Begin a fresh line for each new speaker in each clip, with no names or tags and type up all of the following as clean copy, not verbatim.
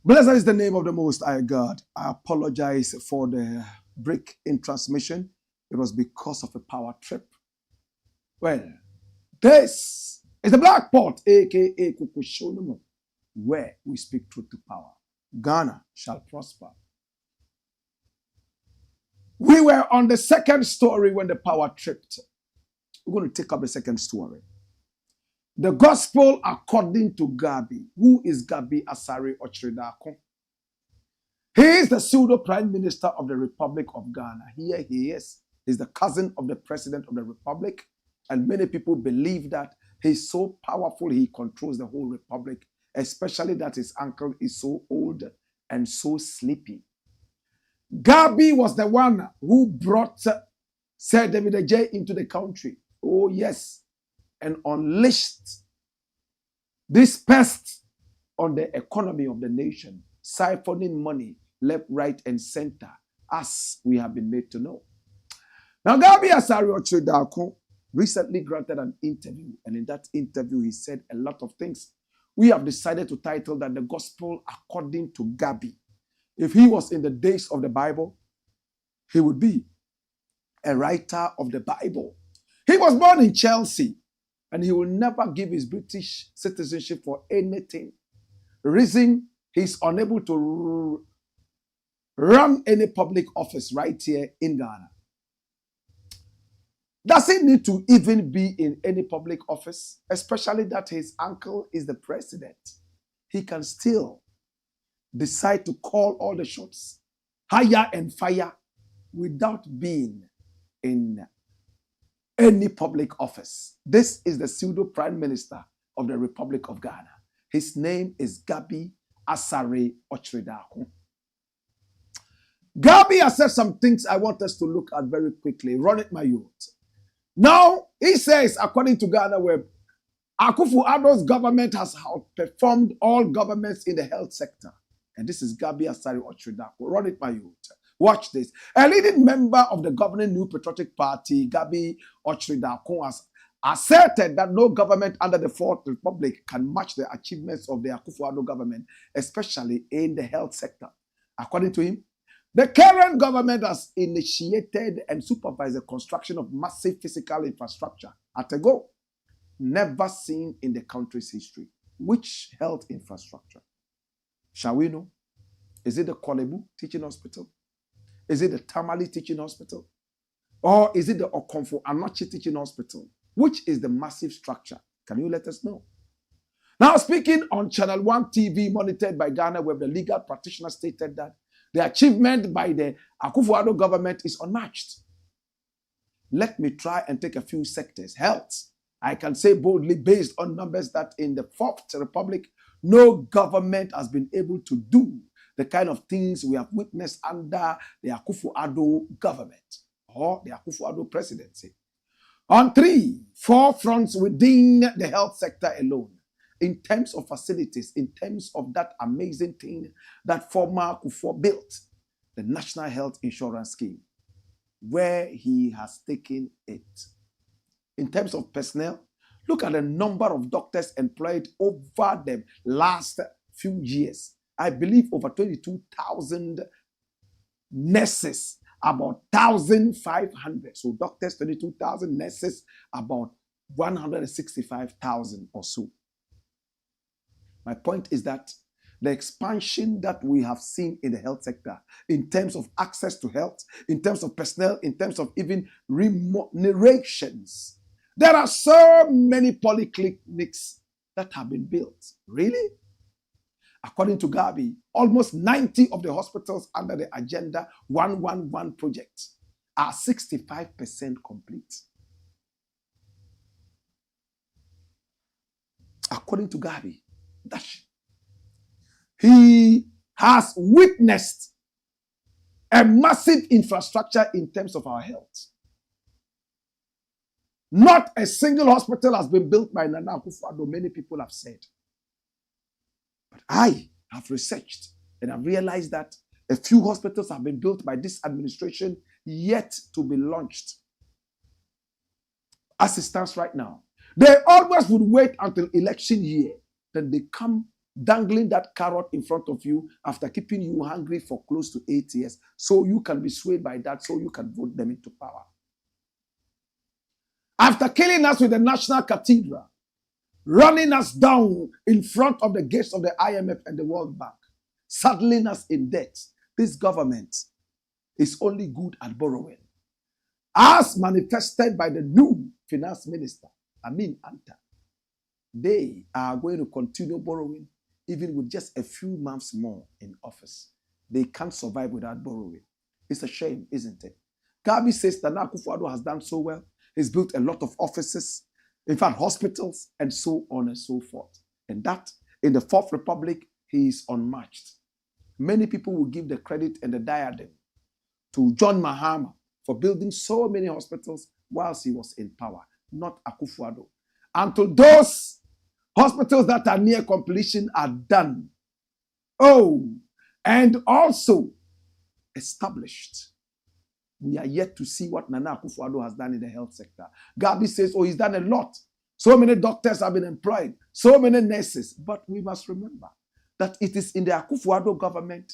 Blessed is the name of the Most High God. I apologize for the break in transmission. It was because of a power trip. Well, this is the Black Pot, aka Kukushonumo, where we speak truth to power. Ghana shall prosper. We were on the second story when the power tripped. We're going to take up the second story. The gospel according to GABBY. Who is GABBY Asare Ochredako? He is the pseudo prime minister of the Republic of Ghana. Here he is. He's the cousin of the president of the republic. And many people believe that he's so powerful, he controls the whole republic, especially that his uncle is so old and so sleepy. GABBY was the one who brought Sir ADJAYE into the country. Oh, yes. And unleashed this pest on the economy of the nation, siphoning money left, right, and center, as we have been made to know. Now, GABBY Asare Ochredako recently granted an interview, and in that interview, he said a lot of things. We have decided to title that the gospel according to GABBY. If he was in the days of the Bible, he would be a writer of the Bible. He was born in Chelsea, and he will never give his British citizenship for anything. Reason, he's unable to run any public office right here in Ghana. Does he need to even be in any public office? Especially that his uncle is the president. He can still decide to call all the shots, hire and fire, without being in any public office. This is the pseudo prime minister of the Republic of Ghana. His name is GABBY Asare Ochredako. GABBY has said some things I want us to look at very quickly. Run it, my youth. Now, he says, according to Ghana Web, Akufo-Addo's government has outperformed all governments in the health sector. And this is GABBY Asare Ochredako. Run it, my youth. Watch this. A leading member of the governing New Patriotic Party, GABBY Ochredako, has asserted that no government under the Fourth Republic can match the achievements of the Akufo-Addo government, especially in the health sector. According to him, the current government has initiated and supervised the construction of massive physical infrastructure at a go never seen in the country's history. Which health infrastructure? Shall we know? Is it the Kolebu Teaching Hospital? Is it the Tamale Teaching Hospital? Or is it the Okomfo Anochi Teaching Hospital? Which is the massive structure? Can you let us know? Now, speaking on Channel 1 TV, monitored by Ghana Web, the legal practitioner stated that the achievement by the Akufo-Addo government is unmatched. Let me try and take a few sectors. Health. I can say boldly, based on numbers, that in the Fourth Republic, no government has been able to do the kind of things we have witnessed under the Akufo-Addo government or the Akufo-Addo presidency. On 4 fronts within the health sector alone, in terms of facilities, in terms of that amazing thing that former Akufo built, the National Health Insurance Scheme, where he has taken it. In terms of personnel, look at the number of doctors employed over the last few years. I believe over 22,000 nurses, about 1,500. So doctors, 22,000 nurses, about 165,000 or so. My point is that the expansion that we have seen in the health sector, in terms of access to health, in terms of personnel, in terms of even remunerations. There are so many polyclinics that have been built. Really? According to GABBY, almost 90 of the hospitals under the Agenda 111 project are 65% complete. According to GABBY, he has witnessed a massive infrastructure in terms of our health. Not a single hospital has been built by Nana Akufo-Addo, many people have said. But I have researched and I've realized that a few hospitals have been built by this administration yet to be launched. As it stands right now, they always would wait until election year, then they come dangling that carrot in front of you after keeping you hungry for close to 8 years, so you can be swayed by that, so you can vote them into power. After killing us with the National Cathedral, running us down in front of the gates of the IMF and the World Bank, saddling us in debt, this government is only good at borrowing. As manifested by the new finance minister, Amin Anta, they are going to continue borrowing even with just a few months more in office. They can't survive without borrowing. It's a shame, isn't it? GABBY says that Nana Akufo-Addo has done so well. He's built a lot of offices, in fact, hospitals, and so on and so forth. And that, in the Fourth Republic, he is unmatched. Many people will give the credit and the diadem to John Mahama for building so many hospitals whilst he was in power, not Akufo-Addo. Until those hospitals that are near completion are done. Oh, and also established. We are yet to see what Nana Akufo-Addo has done in the health sector. GABBY says, oh, he's done a lot. So many doctors have been employed, so many nurses. But we must remember that it is in the Akufo-Addo government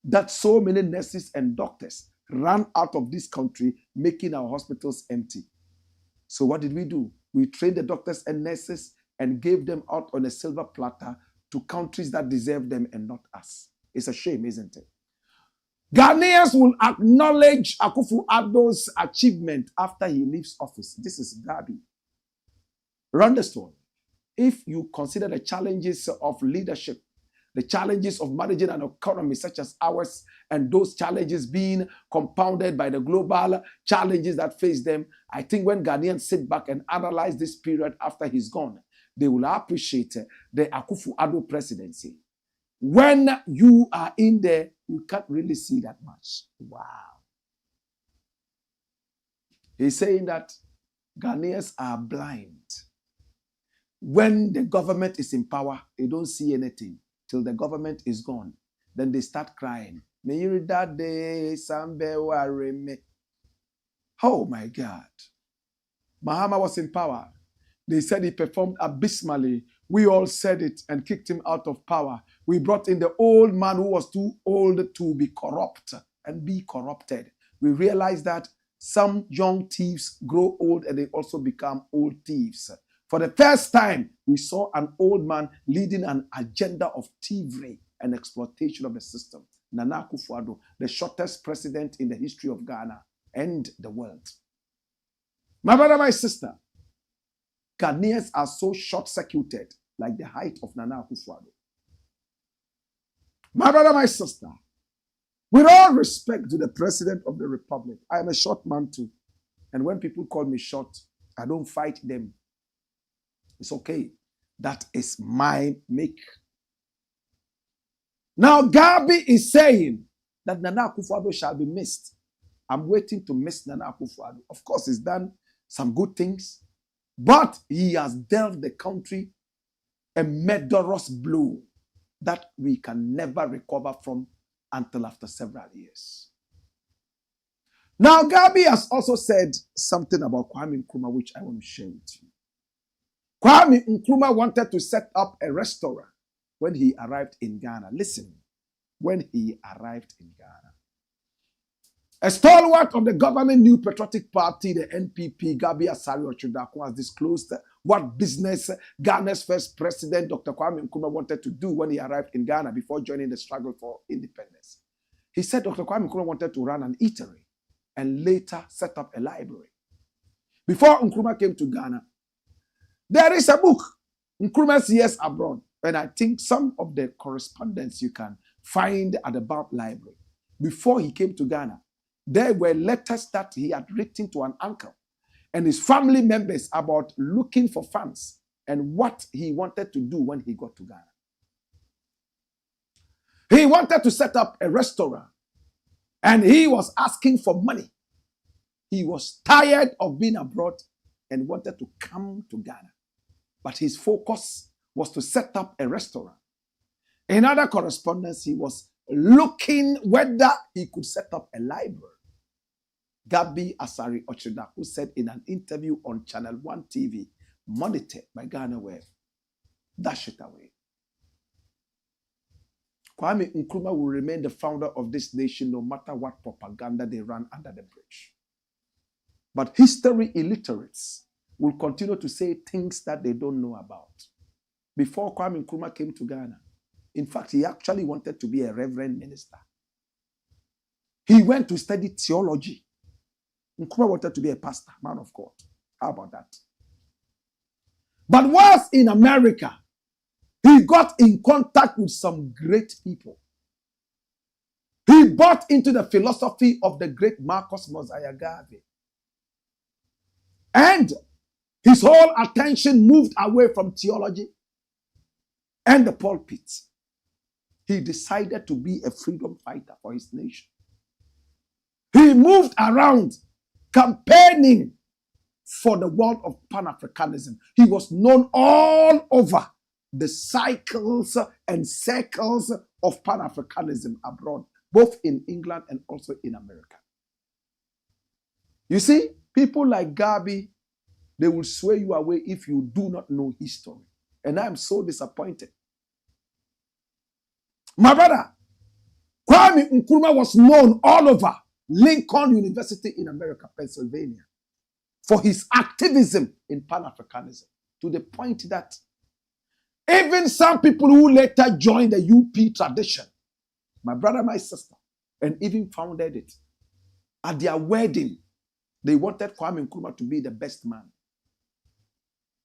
that so many nurses and doctors ran out of this country, making our hospitals empty. So what did we do? We trained the doctors and nurses and gave them out on a silver platter to countries that deserve them and not us. It's a shame, isn't it? Ghanaians will acknowledge Akufo-Addo's achievement after he leaves office. This is GABBY. Run the story. If you consider the challenges of leadership, the challenges of managing an economy such as ours, and those challenges being compounded by the global challenges that face them, I think when Ghanaians sit back and analyze this period after he's gone, they will appreciate the Akufo-Addo presidency. When you are in there, you can't really see that much. Wow. He's saying that Ghanaians are blind. When the government is in power, they don't see anything till the government is gone. Then they start crying. Oh my God. Mahama was in power. They said he performed abysmally. We all said it and kicked him out of power. We brought in the old man who was too old to be corrupt and be corrupted. We realized that some young thieves grow old and they also become old thieves. For the first time, we saw an old man leading an agenda of thievery and exploitation of the system. Nana Akufo-Addo, the shortest president in the history of Ghana and the world. My brother, my sister, Ghanaians are so short-circuited like the height of Nana Akufo-Addo. My brother, my sister, with all respect to the President of the Republic, I am a short man too. And when people call me short, I don't fight them. It's okay. That is my make. Now, GABBY is saying that Nana Akufo-Addo shall be missed. I'm waiting to miss Nana Akufo-Addo. Of course, he's done some good things, but he has dealt the country a murderous blow that we can never recover from until after several years. Now, GABBY has also said something about Kwame Nkrumah, which I want to share with you. Kwame Nkrumah wanted to set up a restaurant when he arrived in Ghana. Listen, when he arrived in Ghana. A stalwart of the governing New Patriotic Party, the NPP, GABBY Asari Ochodako, has disclosed what business Ghana's first president, Dr. Kwame Nkrumah, wanted to do when he arrived in Ghana before joining the struggle for independence. He said Dr. Kwame Nkrumah wanted to run an eatery and later set up a library. Before Nkrumah came to Ghana, there is a book, Nkrumah's Years Abroad, and I think some of the correspondence you can find at the BAWUMIA library. Before he came to Ghana, there were letters that he had written to an uncle and his family members about looking for funds and what he wanted to do when he got to Ghana. He wanted to set up a restaurant and he was asking for money. He was tired of being abroad and wanted to come to Ghana. But his focus was to set up a restaurant. In other correspondence, he was looking whether he could set up a library. GABBY Asari Ochida, who said in an interview on Channel 1 TV, monitored by Ghana Web, dash it away. Kwame Nkrumah will remain the founder of this nation no matter what propaganda they run under the bridge. But history illiterates will continue to say things that they don't know about. Before Kwame Nkrumah came to Ghana, in fact, he actually wanted to be a reverend minister. He went to study theology. Nkrumah wanted to be a pastor, man of God. How about that? But whilst in America, he got in contact with some great people. He bought into the philosophy of the great Marcus Mosiah Garvey. And his whole attention moved away from theology and the pulpit. He decided to be a freedom fighter for his nation. He moved around campaigning for the world of Pan-Africanism. He was known all over the cycles and circles of Pan-Africanism abroad, both in England and also in America. You see, people like GABBY, they will sway you away if you do not know history. And I am so disappointed. My brother, Kwame Nkrumah was known all over Lincoln University in America, Pennsylvania, for his activism in Pan-Africanism, to the point that even some people who later joined the UP tradition, my brother, my sister, and even founded it, at their wedding, they wanted Kwame Nkrumah to be the best man.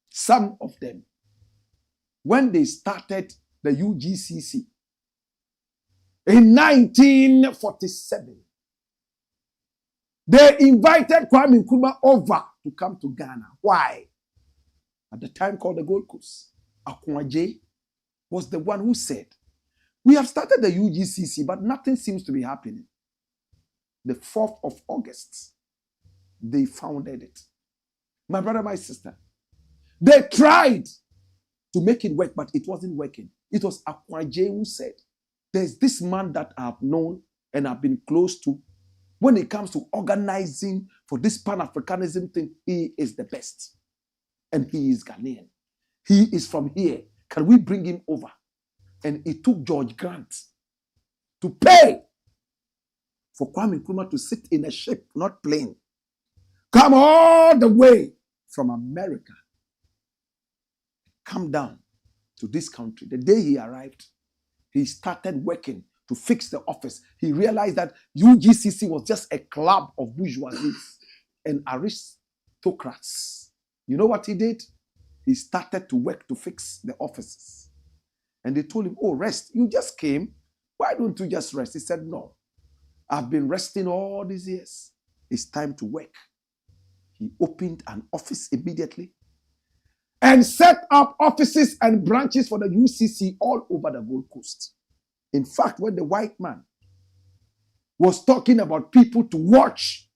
Some of them, when they started the UGCC in 1947, they invited Kwame Nkrumah over to come to Ghana. Why? At the time called the Gold Coast, ADJAYE was the one who said, we have started the UGCC, but nothing seems to be happening. The 4th of August, they founded it. My brother, my sister, they tried to make it work, but it wasn't working. It was ADJAYE who said, there's this man that I've known and I've been close to. When it comes to organizing for this Pan-Africanism thing, he is the best. And he is Ghanaian. He is from here. Can we bring him over? And it took George Grant to pay for Kwame Nkrumah to sit in a ship, not plane, come all the way from America, come down to this country. The day he arrived, he started working to fix the office. He realized that UGCC was just a club of bourgeoisie and aristocrats. You know what he did? He started to work to fix the offices. And they told him, oh, rest. You just came. Why don't you just rest? He said, no. I've been resting all these years. It's time to work. He opened an office immediately and set up offices and branches for the UCC all over the Gold Coast. In fact, when the white man was talking about people to watch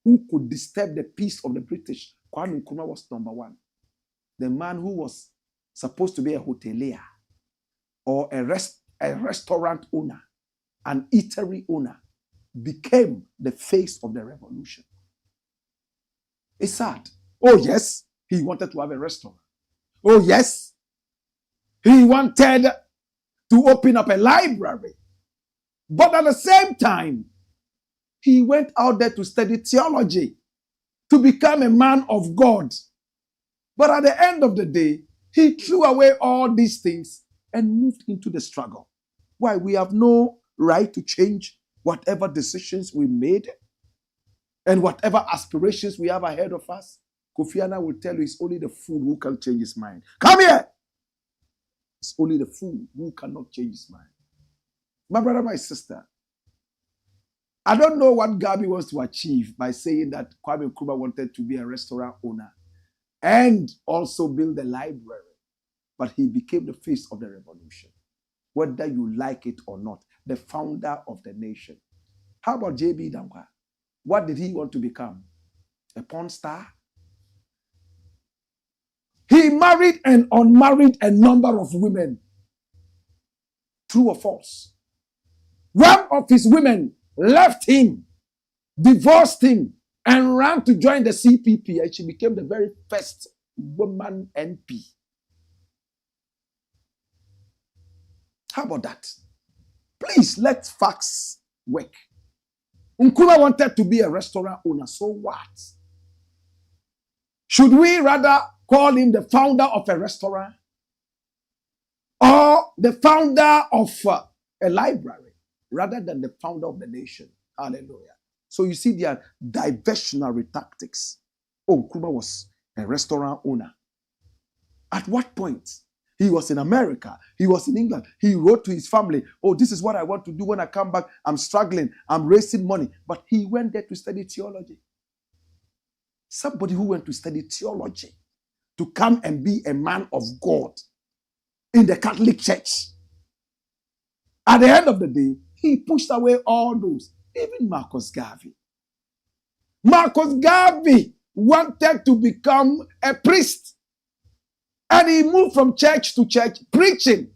who could disturb the peace of the British, Kwame Nkrumah was number one. The man who was supposed to be a hotelier or a restaurant owner, an eatery owner, became the face of the revolution. It's sad. Oh, yes, he wanted to have a restaurant. Oh, yes, he wanted to open up a library. But at the same time, he went out there to study theology, to become a man of God. But at the end of the day, he threw away all these things and moved into the struggle. Why? We have no right to change whatever decisions we made and whatever aspirations we have ahead of us. Kofi Annan will tell you it's only the fool who can change his mind. Come here! It's only the fool who cannot change his mind. My brother, my sister, I don't know what GABBY wants to achieve by saying that Kwame Nkrumah wanted to be a restaurant owner and also build a library. But he became the face of the revolution. Whether you like it or not, the founder of the nation. How about J.B. Dankwa? What did he want to become? A porn star? He married and unmarried a number of women. True or false? One of his women left him, divorced him, and ran to join the CPP, and she became the very first woman MP. How about that? Please, let facts work. Nkrumah wanted to be a restaurant owner, so what? Should we rather call him the founder of a restaurant or the founder of a library rather than the founder of the nation? Hallelujah. So you see, there are diversionary tactics. Oh, Nkrumah was a restaurant owner. At what point? He was in America. He was in England. He wrote to his family, oh, this is what I want to do when I come back. I'm struggling. I'm raising money. But he went there to study theology. Somebody who went to study theology to come and be a man of God in the Catholic Church. At the end of the day, he pushed away all those. Even Marcus Garvey. Marcus Garvey wanted to become a priest. And he moved from church to church preaching.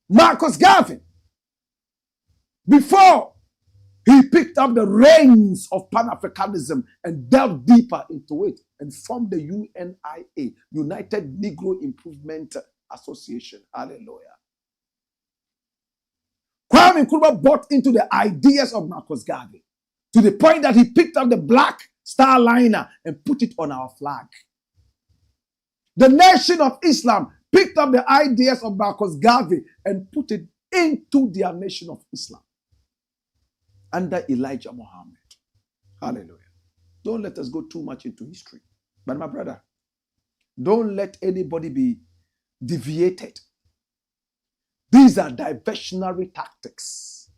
Marcus Garvey. Before he picked up the reins of Pan-Africanism and delved deeper into it and formed the UNIA, United Negro Improvement Association. Hallelujah. Kwame Nkrumah bought into the ideas of Marcus Garvey to the point that he picked up the black star liner and put it on our flag. The Nation of Islam picked up the ideas of Marcus Garvey and put it into their Nation of Islam under Elijah Muhammad. Hallelujah. Don't let us go too much into history. But my brother, don't let anybody be deviated. These are diversionary tactics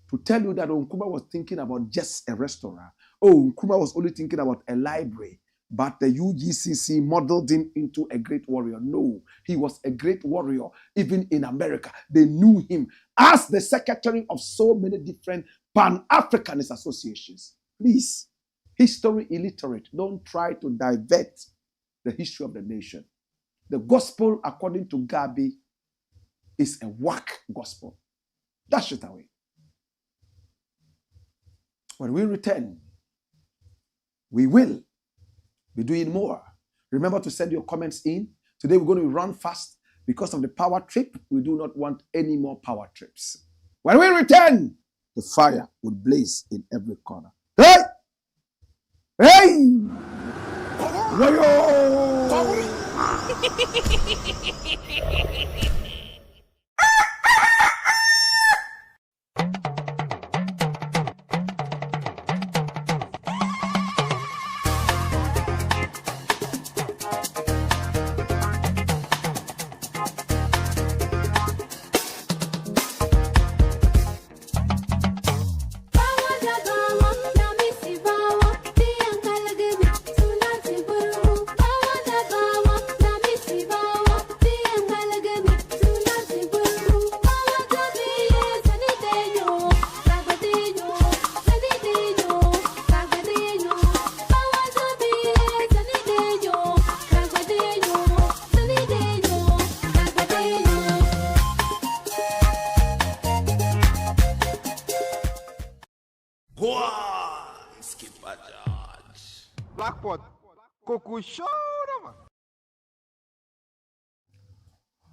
to tell you that Nkrumah was thinking about just a restaurant. Oh, Nkrumah was only thinking about a library. But the UGCC modeled him into a great warrior. No, he was a great warrior. Even in America, they knew him as the secretary of so many different Pan-Africanist associations. Please, history illiterate, don't try to divert the history of the nation. The gospel, according to GABBY, is a whack gospel. Dash it away. When we return, we will be doing more. Remember to send your comments in. Today we're going to run fast because of the power trip. We do not want any more power trips. When we return, the fire will blaze in every corner. Hey! Hey!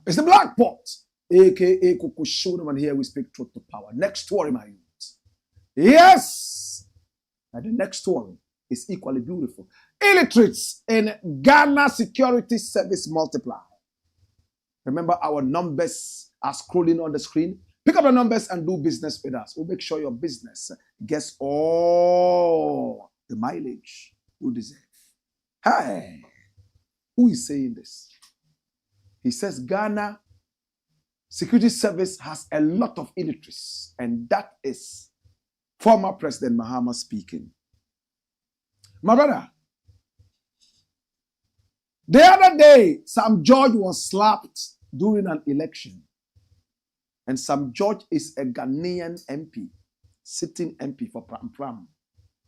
It's the Black Pot, aka Kukushono, and here we speak truth to power. Next story, my youth. Yes! And the next story is equally beautiful. Illiterates in Ghana Security Service multiply. Remember, our numbers are scrolling on the screen. Pick up the numbers and do business with us. We'll make sure your business gets all the mileage you deserve. Hey, who is saying this? He says Ghana Security Service has a lot of illiterates, and that is former President Mahama speaking. My brother, the other day, Sam George was slapped during an election. And Sam George is a Ghanaian MP, sitting MP for Pram Pram.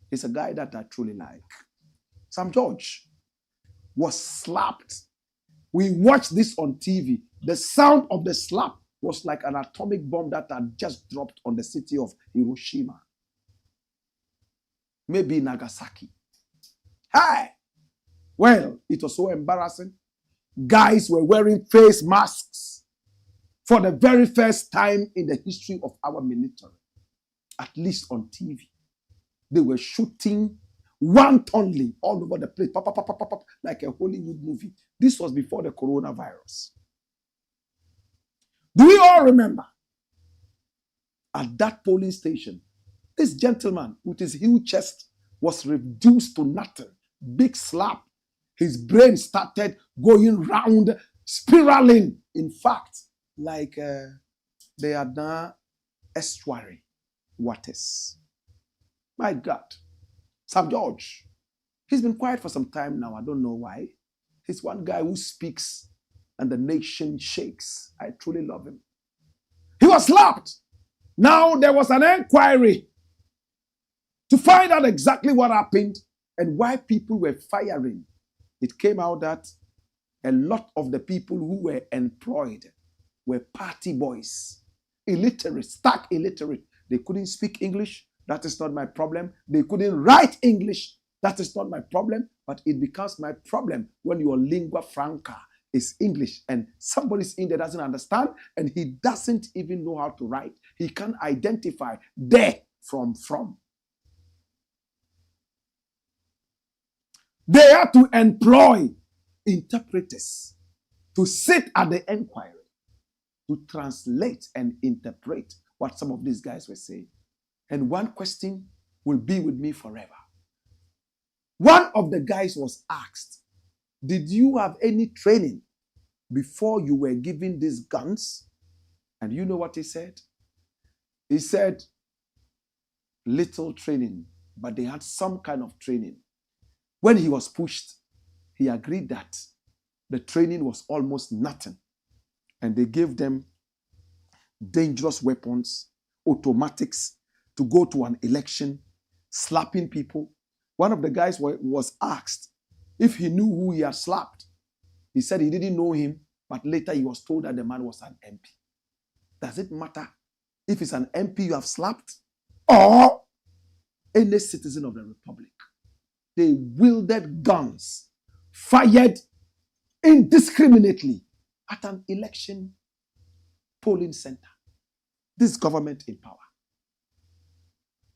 He's a guy that I truly like. Sam George was slapped. We watched this on TV. The sound of the slap was like an atomic bomb that had just dropped on the city of Hiroshima. Maybe Nagasaki. Hey! Well, it was so embarrassing. Guys were wearing face masks for the very first time in the history of our military, at least on TV. They were shooting wantonly all over the place, pop, pop, pop, pop, pop, like a Hollywood movie. This was before the coronavirus. Do we all remember? At that polling station, this gentleman with his huge chest was reduced to nothing. Big slap. His brain started going round, spiraling. In fact, like they are now estuary waters. My God. Sam George, he's been quiet for some time now. I don't know why. He's one guy who speaks and the nation shakes. I truly love him. He was slapped. Now there was an inquiry to find out exactly what happened and why people were firing. It came out that a lot of the people who were employed were party boys, illiterate, stark illiterate. They couldn't speak English. That is not my problem. They couldn't write English. That is not my problem. But it becomes my problem when your lingua franca is English and somebody's in there doesn't understand and he doesn't even know how to write. He can't identify there from. They have to employ interpreters to sit at the inquiry, to translate and interpret what some of these guys were saying. And one question will be with me forever. One of the guys was asked, did you have any training before you were given these guns? And you know what he said? He said, little training, but they had some kind of training. When he was pushed, he agreed that the training was almost nothing. And they gave them dangerous weapons, automatics, to go to an election, slapping people. One of the guys was asked if he knew who he had slapped. He said he didn't know him, but later he was told that the man was an MP. Does it matter if it's an MP you have slapped or any citizen of the Republic? They wielded guns, fired indiscriminately at an election polling center. This government in power.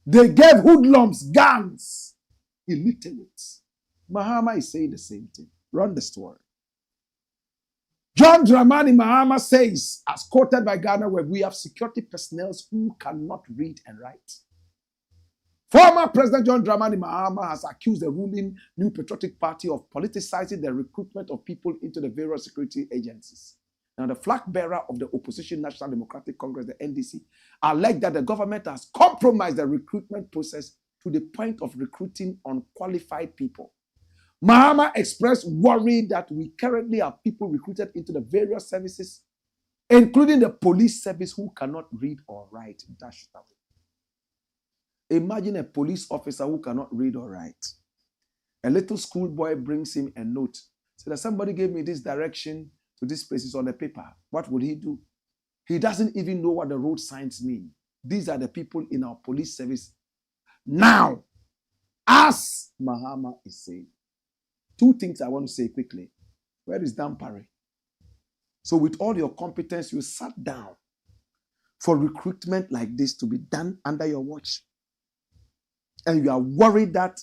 They gave hoodlums guns, illiterates. Mahama is saying the same thing. Run the story. John Dramani Mahama says, as quoted by Ghana, where we have security personnel who cannot read and write. Former President John Dramani Mahama has accused the ruling New Patriotic Party of politicizing the recruitment of people into the various security agencies. Now, the flag bearer of the opposition National Democratic Congress, the NDC, alleged that the government has compromised the recruitment process to the point of recruiting unqualified people. Mahama expressed worry that we currently have people recruited into the various services, including the police service, who cannot read or write. Dashed away. Imagine a police officer who cannot read or write. A little schoolboy brings him a note. So that somebody gave me this direction to this place. It's on the paper. What would he do? He doesn't even know what the road signs mean. These are the people in our police service. Now, as Mahama is saying, two things I want to say quickly. Where is Dampare? So with all your competence, you sat down for recruitment like this to be done under your watch. And you are worried that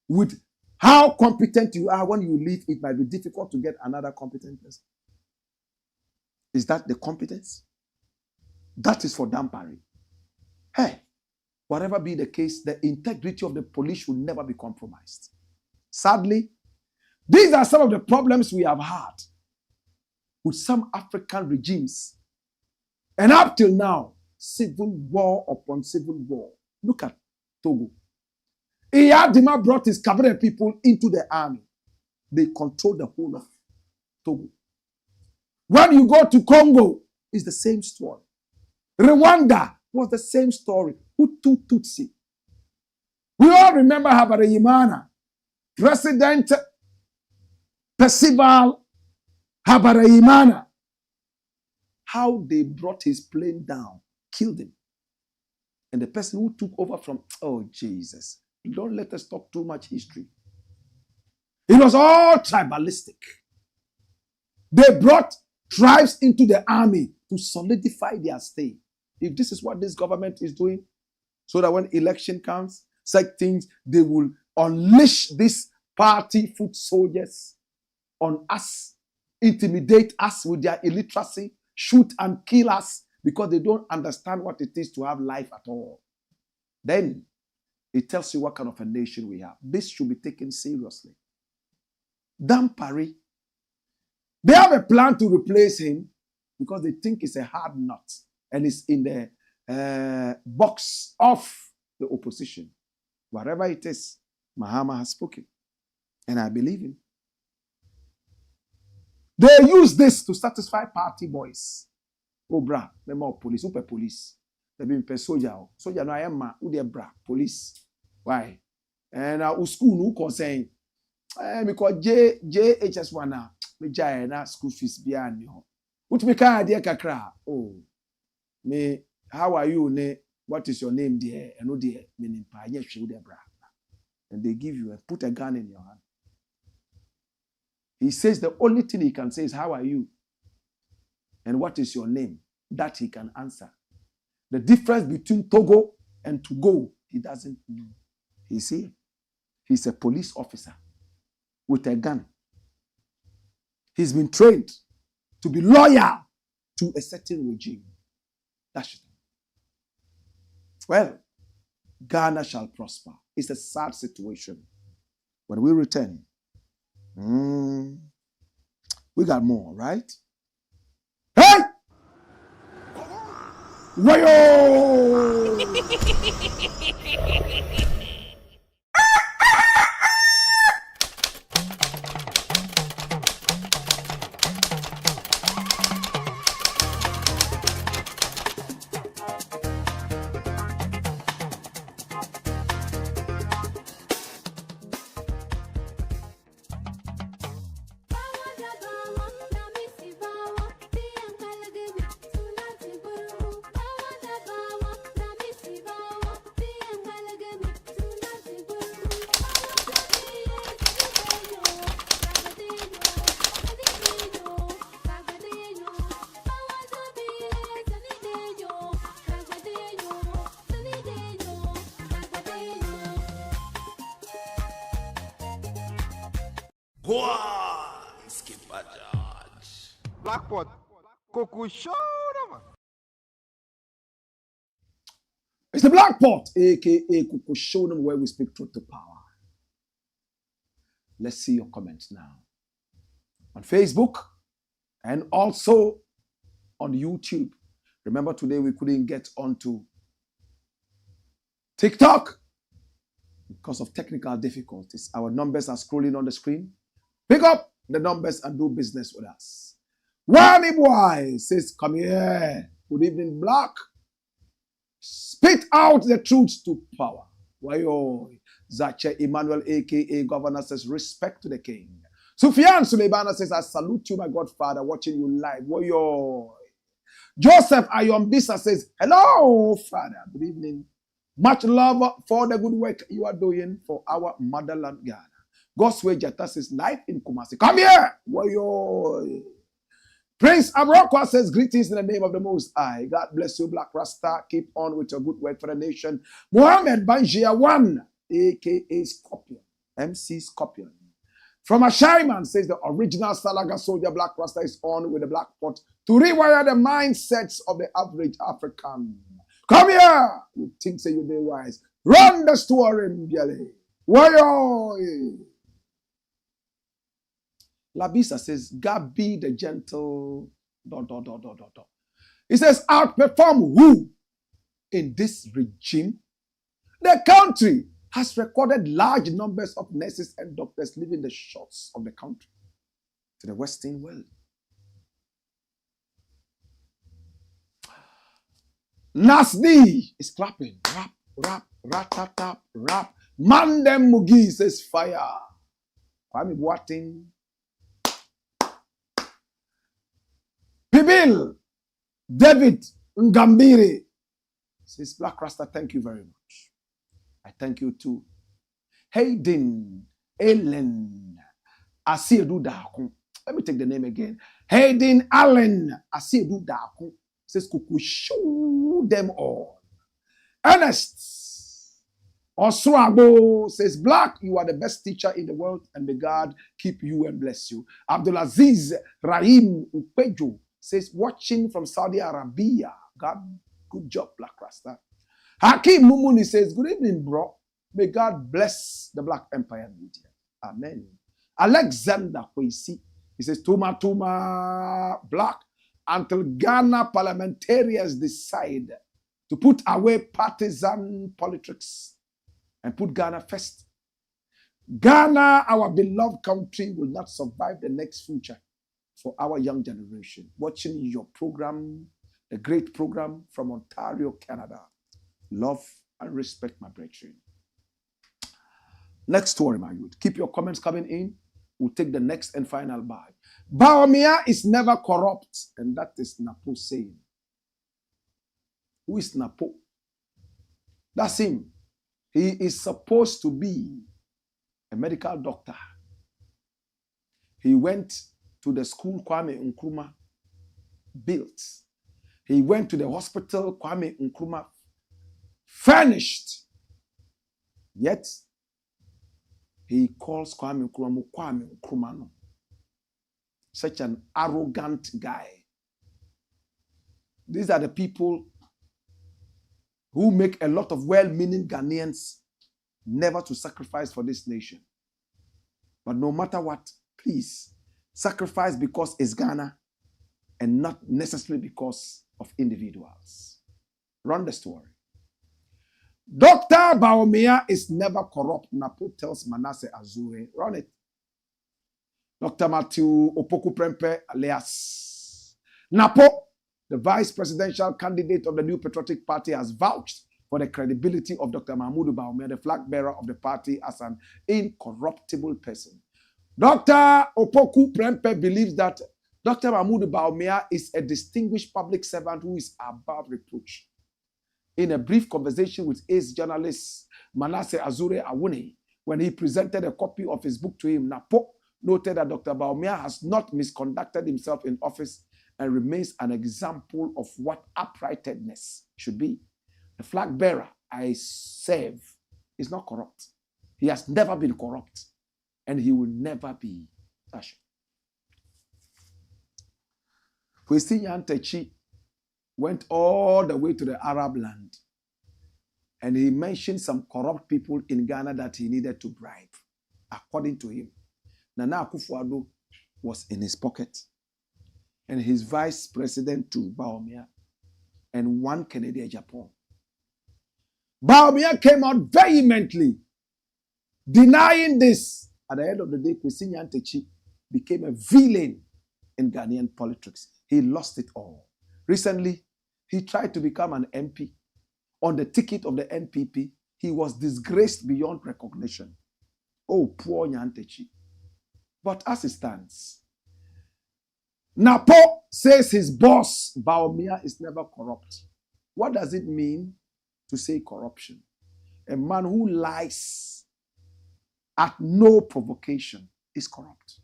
with How competent you are when you leave, it might be difficult to get another competent person. Is that the competence? That is for dampering. Hey, whatever be the case, the integrity of the police should never be compromised. Sadly, these are some of the problems we have had with some African regimes. And up till now, civil war upon civil war. Look at Togo. Iyadima brought his cabinet people into the army. They control the whole of Togo. When you go to Congo, it's the same story. Rwanda was the same story. Hutu Tutsi. We all remember Habarayimana. President Percival Habarayimana. How they brought his plane down, killed him. And the person who took over from, oh Jesus, don't let us talk too much history. It was all tribalistic. They brought tribes into the army to solidify their stay. If this is what this government is doing, so that when election comes, such things, they will unleash these party foot soldiers on us, intimidate us with their illiteracy, shoot and kill us because they don't understand what it is to have life at all. Then it tells you what kind of a nation we have. This should be taken seriously. Dampari, they have a plan to replace him because they think it's a hard nut and it's in the box of the opposition. Whatever it is, Mahama has spoken. And I believe him. They use this to satisfy party boys. Oh, bra, the more police, upe police. They be pe soldier. Soldier no I am who they bra police. Why? And school no concern. Because JHS1 na me jay na school fees bia ni ho. What me ka idea kakra? Oh, me how are you ne? What is your name there? And no there meaning pa ye hwe de bra. And they give you and put a gun in your hand. He says the only thing he can say is, how are you? And what is your name? That he can answer. The difference between Togo and Togo, he doesn't know. You see, he's a police officer with a gun. He's been trained to be loyal to a certain regime. That's it. Well, Ghana shall prosper. It's a sad situation. When we return, we got more, right? Hey! Wayo!
Blackpot, Coco Show, man.
It's the Blackpot, aka Kuku Show, where we speak truth to power. Let's see your comments now. On Facebook and also on YouTube. Remember today we couldn't get onto TikTok because of technical difficulties. Our numbers are scrolling on the screen. Pick up the numbers and do business with us. Whammy boy says, come here. Good evening, Blakk. Spit out the truth to power. Wayo. Zache Emmanuel, aka Governor, says, respect to the king. Sufyan Suleibana says, I salute you, my Godfather, watching you live. Wayo. Joseph Ayombisa says, hello, Father. Good evening. Much love for the good work you are doing for our motherland, Ghana. Goswe Jata says, life in Kumasi. Come here. Wayo. Prince Abrokwa says, greetings in the name of the Most High. God bless you, Black Rasta. Keep on with your good work for the nation. Mohammed Banjia 1, a.k.a. Scorpion. MC Scorpion. From a Shyman says the original Salaga soldier Blakk Rasta is on with the black pot to rewire the mindsets of the average African. Come here! You think say you be wise. Run the story, Mbiale. Wayo! Labisa says, Gabby the gentle. ... He says, outperform who in this regime? The country has recorded large numbers of nurses and doctors leaving the shores of the country to the Western world. Nasdi is clapping. Rap, rap, ratatap, rap. Mandem Mugi says fire. Kwame Boateng. Pibil David Ngambiri says, Blakk Rasta, thank you very much. I thank you too. Hayden Allen Asiedu Daku. Let me take the name again. Hayden Allen Asiedu Daku says, Kuku, show them all. Ernest Oswabo says, Blakk, you are the best teacher in the world, and may God keep you and bless you. Abdulaziz Rahim Upejo says, watching from Saudi Arabia. God, good job, Blakk Rasta. Hakim Mumuni says, good evening, bro. May God bless the Black Empire Media. Amen. Alexander Kwesi, he says, Tuma Blakk, until Ghana parliamentarians decide to put away partisan politics and put Ghana first. Ghana, our beloved country, will not survive the next future for our young generation. Watching your program, the great program from Ontario, Canada. Love and respect, my brethren. Next story, my youth. Keep your comments coming in. We'll take the next and final buy. BAWUMIA is never corrupt, and that is NAPO saying. Who is NAPO? That's him. He is supposed to be a medical doctor. He went to the school Kwame Nkrumah built. He went to the hospital Kwame Nkrumah furnished. Yet, he calls Kwame Nkrumah no. Such an arrogant guy. These are the people who make a lot of well-meaning Ghanaians never to sacrifice for this nation. But no matter what, please, sacrifice because it's Ghana and not necessarily because of individuals. Run the story. Dr. BAWUMIA is never corrupt, NAPO tells Manasseh Azure. Run it. Dr. Matthew Opoku Prempeh alias NAPO, the vice presidential candidate of the New Patriotic Party, has vouched for the credibility of Dr. Mahmoud BAWUMIA, the flag bearer of the party, as an incorruptible person. Dr. Opoku Prempeh believes that Dr. Mahmoud BAWUMIA is a distinguished public servant who is above reproach. In a brief conversation with ace journalist Manasseh Azure Awuni, when he presented a copy of his book to him, NAPO noted that Dr. BAWUMIA has not misconducted himself in office and remains an example of what uprightness should be. The flag bearer I serve is not corrupt. He has never been corrupt, and he will never be. Kwesi Nyantakyi went all the way to the Arab land, and he mentioned some corrupt people in Ghana that he needed to bribe. According to him, Nana Akufo-Addo was in his pocket, and his vice president to BAWUMIA, and one Canadian Japan. BAWUMIA came out vehemently denying this. At the end of the day, Kwesi Nyantakyi became a villain in Ghanaian politics. He lost it all. Recently, he tried to become an MP. On the ticket of the NPP, he was disgraced beyond recognition. Oh, poor Nyantakyi. But as it stands, NAPO says his boss, BAWUMIA, is never corrupt. What does it mean to say corruption? A man who lies at no provocation is corrupt.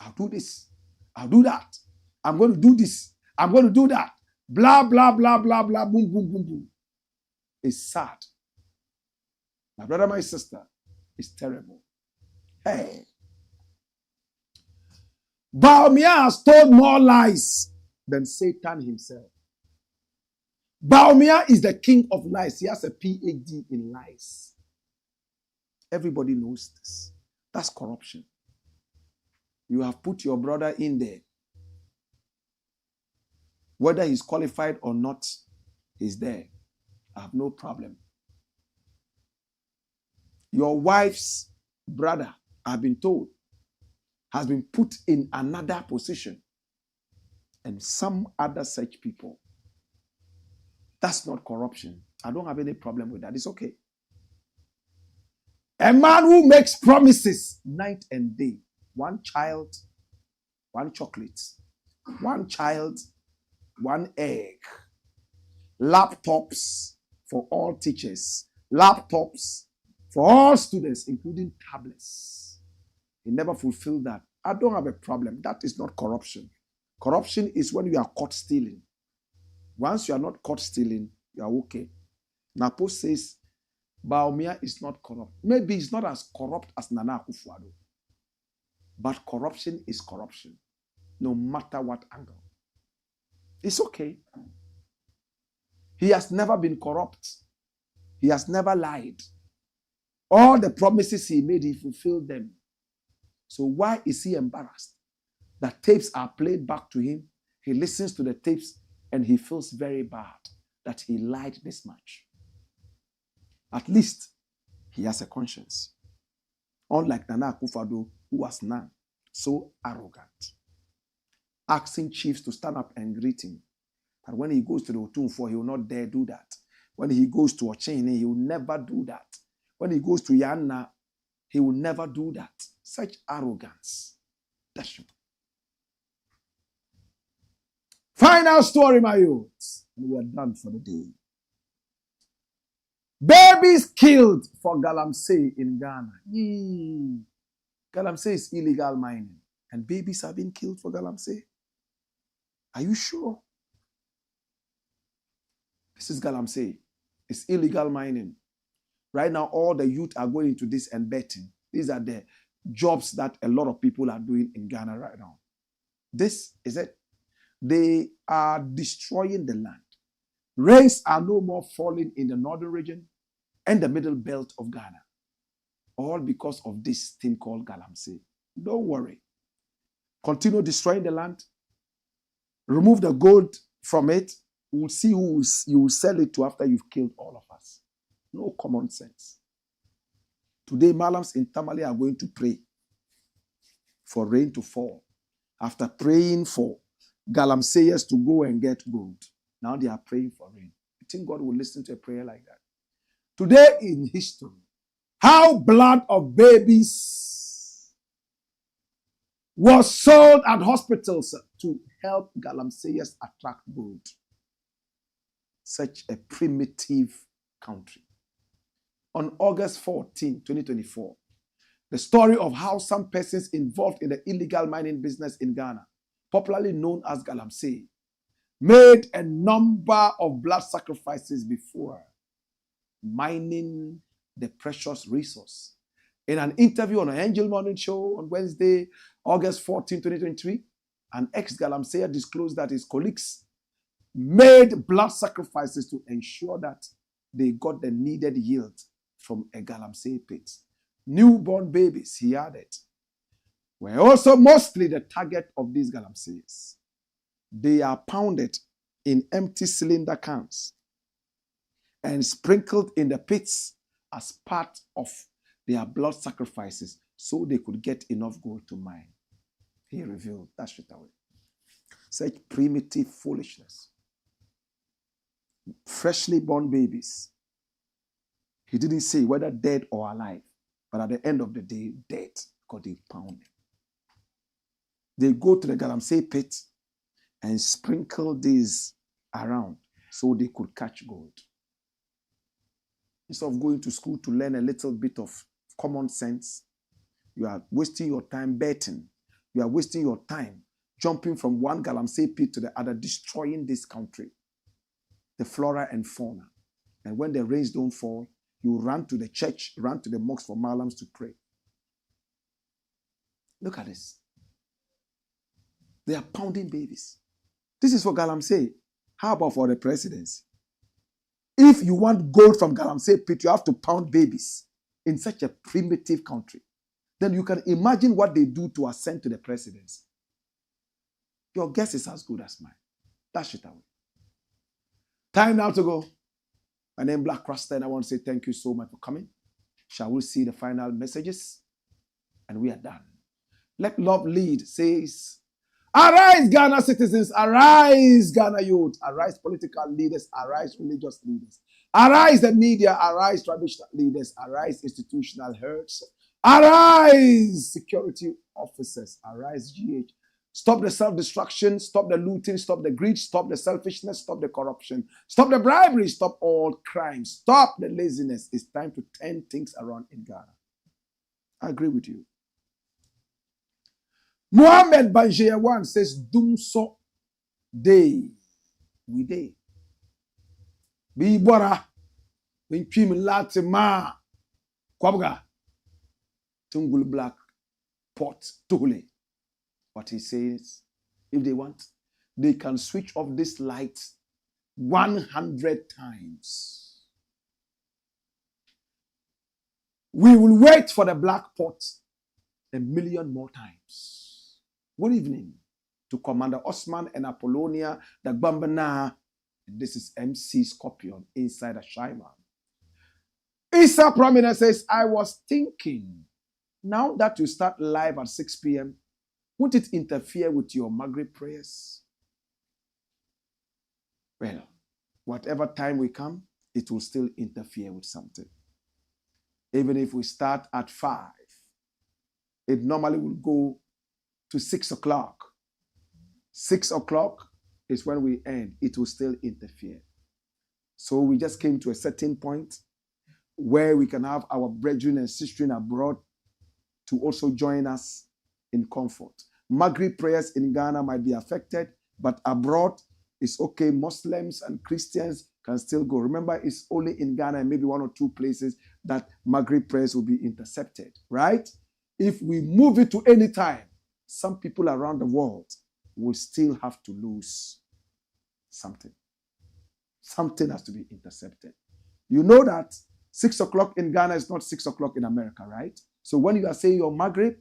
I'll do this. I'll do that. I'm going to do this. I'm going to do that. Blah, blah, blah, blah, blah, boom, boom, boom, boom. It's sad. My brother, my sister, is terrible. Hey. BAWUMIA has told more lies than Satan himself. BAWUMIA is the king of lies. He has a PhD in lies. Everybody knows this. That's corruption. You have put your brother in there. Whether he's qualified or not, he's there. I have no problem. Your wife's brother, I've been told, has been put in another position. And some other such people. That's not corruption. I don't have any problem with that. It's okay. A man who makes promises night and day. One child, one chocolate. One child, one egg. Laptops for all teachers. Laptops for all students, including tablets. He never fulfilled that. I don't have a problem. That is not corruption. Corruption is when you are caught stealing. Once you are not caught stealing, you are okay. NAPO says BAWUMIA is not corrupt. Maybe it's not as corrupt as Nana Akufo-Addo. But corruption is corruption, no matter what angle. It's okay. He has never been corrupt. He has never lied. All the promises he made, he fulfilled them. So why is he embarrassed? The tapes are played back to him. He listens to the tapes and he feels very bad that he lied this much. At least he has a conscience. Unlike Nana Akufo-Addo, who was none, so arrogant. Asking chiefs to stand up and greet him. But when he goes to the Otunfo, he will not dare do that. When he goes to Ochene, he will never do that. When he goes to Yanna, he will never do that. Such arrogance. That's you. Final story, my youths. And we are done for the day. Babies killed for Galamsey in Ghana. Galamsey is illegal mining. And babies have been killed for Galamsey. Are you sure? This is Galamsey. It's illegal mining. Right now, all the youth are going into this and betting. These are the jobs that a lot of people are doing in Ghana right now. This is it. They are destroying the land. Rains are no more falling in the northern region and the middle belt of Ghana. All because of this thing called Galamsey. Don't worry. Continue destroying the land. Remove the gold from it. We'll see who you will sell it to after you've killed all of us. No common sense. Today, Malams in Tamale are going to pray for rain to fall. After praying for Galamseyers to go and get gold, now they are praying for rain. You think God will listen to a prayer like that? Today in history, how blood of babies was sold at hospitals to help Galamseyers attract gold. Such a primitive country. On August 14, 2024, the story of how some persons involved in the illegal mining business in Ghana, popularly known as Galamsey, made a number of blood sacrifices before mining the precious resource. In an interview on an Angel Morning Show on Wednesday, August 14, 2023, an ex-Galamseyer disclosed that his colleagues made blood sacrifices to ensure that they got the needed yield from a Galamsey pit. Newborn babies, he added, were also mostly the target of these Galamseys. They are pounded in empty cylinder cans and sprinkled in the pits as part of their blood sacrifices so they could get enough gold to mine. He revealed that straight away. Such primitive foolishness. Freshly born babies. He didn't say whether dead or alive, but at the end of the day, dead, because they pound them. They go to the Galamsey pit and sprinkle these around so they could catch gold. Instead of going to school to learn a little bit of common sense, you are wasting your time betting. You are wasting your time jumping from one Galamsey pit to the other, destroying this country, the flora and fauna. And when the rains don't fall, You run to the church, run to the mosque for Malams to pray. Look at this. They are pounding babies. This is for Galamsey. How about for the presidency? If you want gold from Galamsey pit, you have to pound babies in such a primitive country. Then you can imagine what they do to ascend to the presidency. Your guess is as good as mine. Dash it away. Time now to go. My name is Blakk RASTA, and I want to say thank you so much for coming. Shall we see the final messages? And we are done. Let love lead says, arise, Ghana citizens, arise, Ghana youth, arise, political leaders, arise, religious leaders, arise, the media, arise, traditional leaders, arise, institutional heads, arise, security officers, arise, GH. Stop the self-destruction, stop the looting, stop the greed, stop the selfishness, stop the corruption, stop the bribery, stop all crime, stop the laziness. It's time to turn things around in Ghana. I agree with you. Mohammed Banjeyawan says, Dumso day, we day. Bi bora, bin chim latima, kwabga, tungul black pot, tuhule. What he says, if they want, they can switch off this light 100 times. We will wait for the black pot 1,000,000 more times. Good evening to Commander Osman and Apollonia, the Gbambana. This is MC Scorpion inside a Shaiman. Issa Prominence says, I was thinking, now that you start live at 6 p.m., won't it interfere with your Maghrib prayers? Well, whatever time we come, it will still interfere with something. Even if we start at 5, it normally will go to 6 o'clock. 6 o'clock is when we end. It will still interfere. So we just came to a certain point where we can have our brethren and sisters abroad to also join us in comfort. Maghrib prayers in Ghana might be affected, but abroad it's okay. Muslims and Christians can still go. Remember, it's only in Ghana and maybe 1 or 2 places that Maghrib prayers will be intercepted, right? If we move it to any time, some people around the world will still have to lose something. Something has to be intercepted. You know that 6 o'clock in Ghana is not 6 o'clock in America, right? So when you are saying your Maghrib,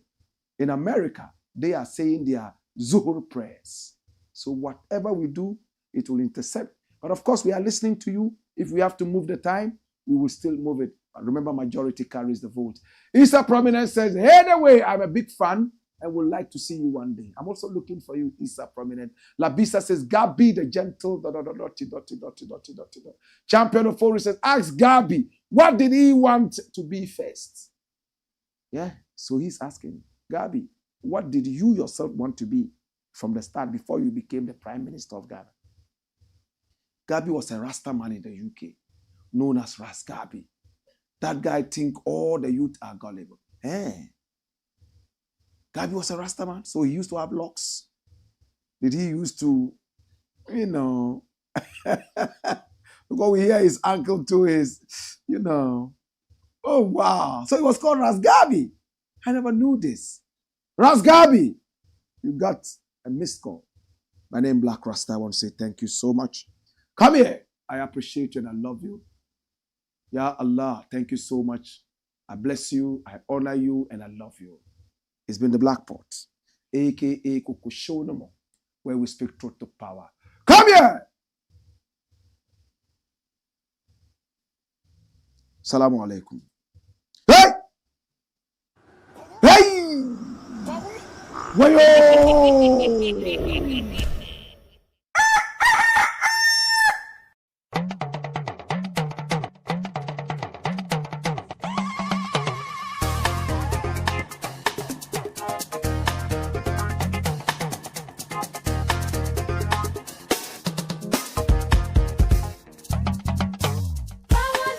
in America, they are saying their Zuhur prayers. So whatever we do, it will intercept. But of course, we are listening to you. If we have to move the time, we will still move it. But remember, majority carries the vote. Issa Prominence says, anyway, I'm a big fan and would like to see you one day. I'm also looking for you, Issa Prominent. Labisa says, Gabby the gentle, ... Champion of Forest says, ask Gabby, what did he want to be first? Yeah, so he's asking, Gabby, what did you yourself want to be from the start before you became the Prime Minister of Ghana? Gabby was a Rasta man in the UK, known as Ras Gabby. That guy think all the youth are gullible. Gabby was a Rasta man, so he used to have locks. Did he used to, because we hear his uncle to his, oh wow. So he was called Ras Gabby. I never knew this. Ras Gabby, you got a missed call. My name is Blakk RASTA. I want to say thank you so much. Come here. I appreciate you and I love you. Ya Allah, thank you so much. I bless you, I honor you, and I love you. It's been the Black Pot, a.k.a. Kukushonomo, where we speak truth to power. Come here! Salamu alaikum. Hey! Hey! Wayo!
Power